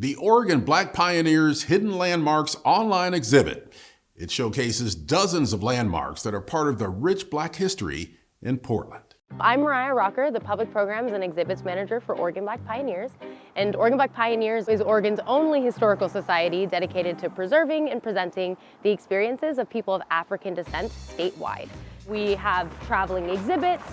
the Oregon Black Pioneers Hidden Landmarks online exhibit. It showcases dozens of landmarks that are part of the rich Black history in Portland. I'm Mariah Rocker, the Public Programs and Exhibits Manager for Oregon Black Pioneers. And Oregon Black Pioneers is Oregon's only historical society dedicated to preserving and presenting the experiences of people of African descent statewide. We have traveling exhibits,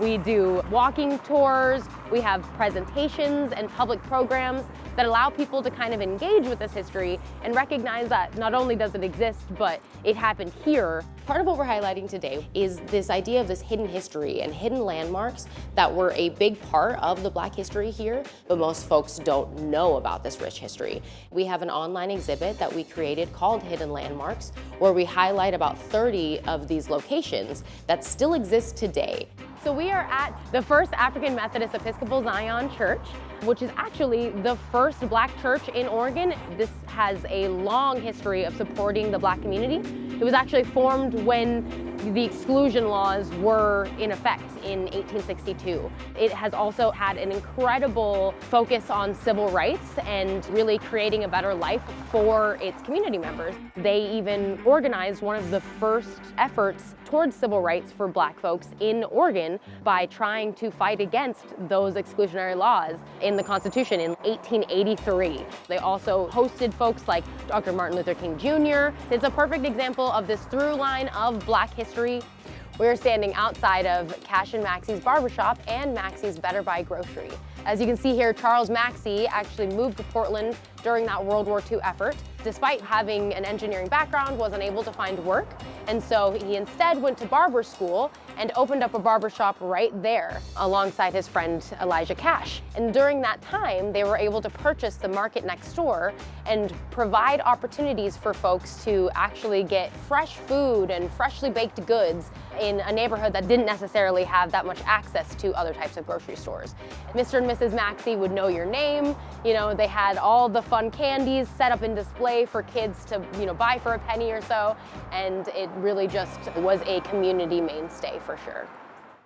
we do walking tours, we have presentations and public programs that allow people to kind of engage with this history and recognize that not only does it exist, but it happened here. Part of what we're highlighting today is this idea of this hidden history and hidden landmarks that were a big part of the Black history here, but most folks don't know about this rich history. We have an online exhibit that we created called Hidden Landmarks, where we highlight about 30 of these locations that still exist today. So we are at the First African Methodist Episcopal Zion Church, which is actually the first Black church in Oregon. This has a long history of supporting the Black community. It was actually formed when the exclusion laws were in effect in 1862. It has also had an incredible focus on civil rights and really creating a better life for its community members. They even organized one of the first efforts towards civil rights for Black folks in Oregon by trying to fight against those exclusionary laws in the Constitution in 1883. They also hosted folks like Dr. Martin Luther King Jr. It's a perfect example of this through line of Black history. We're standing outside of Cash and Maxie's barbershop and Maxie's Better Buy grocery. As you can see here, Charles Maxie actually moved to Portland during that World War II effort. Despite having an engineering background, wasn't able to find work, and so he instead went to barber school and opened up a barbershop right there alongside his friend Elijah Cash. And during that time, they were able to purchase the market next door and provide opportunities for folks to actually get fresh food and freshly baked goods in a neighborhood that didn't necessarily have that much access to other types of grocery stores. Mr. and Mrs. Maxie would know your name. You know, they had all the fun candies set up in display for kids to, buy for a penny or so, and it really just was a community mainstay for sure.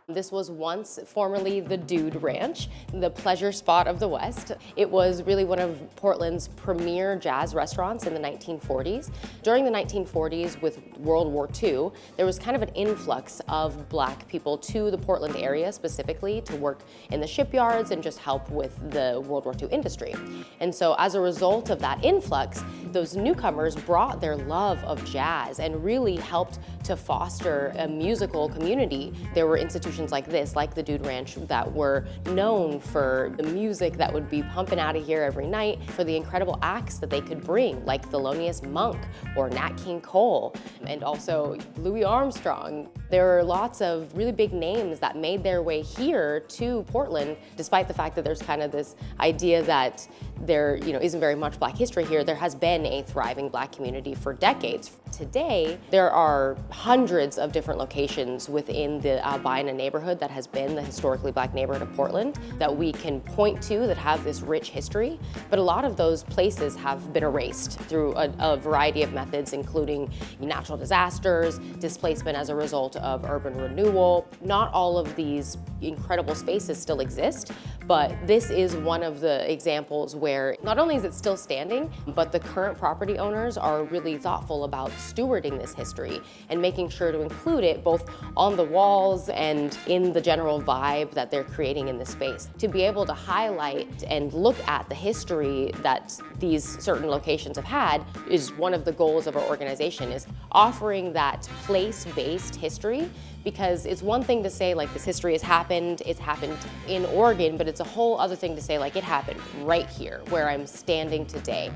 This was once formerly the Dude Ranch, the pleasure spot of the West. It was really one of Portland's premier jazz restaurants in the 1940s. During the 1940s with World War II, there was kind of an influx of Black people to the Portland area specifically to work in the shipyards and just help with the World War II industry. And so as a result of that influx, those newcomers brought their love of jazz and really helped to foster a musical community. There were institutions like this, like the Dude Ranch, that were known for the music that would be pumping out of here every night, for the incredible acts that they could bring, like Thelonious Monk or Nat King Cole, and also Louis Armstrong. There are lots of really big names that made their way here to Portland, despite the fact that there's kind of this idea that there isn't very much Black history here. There has been a thriving Black community for decades. Today, there are hundreds of different locations within the Albina neighborhood that has been the historically Black neighborhood of Portland that we can point to that have this rich history, but a lot of those places have been erased through a variety of methods, including natural disasters, displacement as a result of urban renewal. Not all of these incredible spaces still exist, but this is one of the examples where not only is it still standing, but the current property owners are really thoughtful about stewarding this history and making sure to include it both on the walls and in the general vibe that they're creating in the space. To be able to highlight and look at the history that these certain locations have had is one of the goals of our organization, is offering that place-based history, because it's one thing to say like this history has happened, it's happened in Oregon, but it's a whole other thing to say like it happened right here where I'm standing today.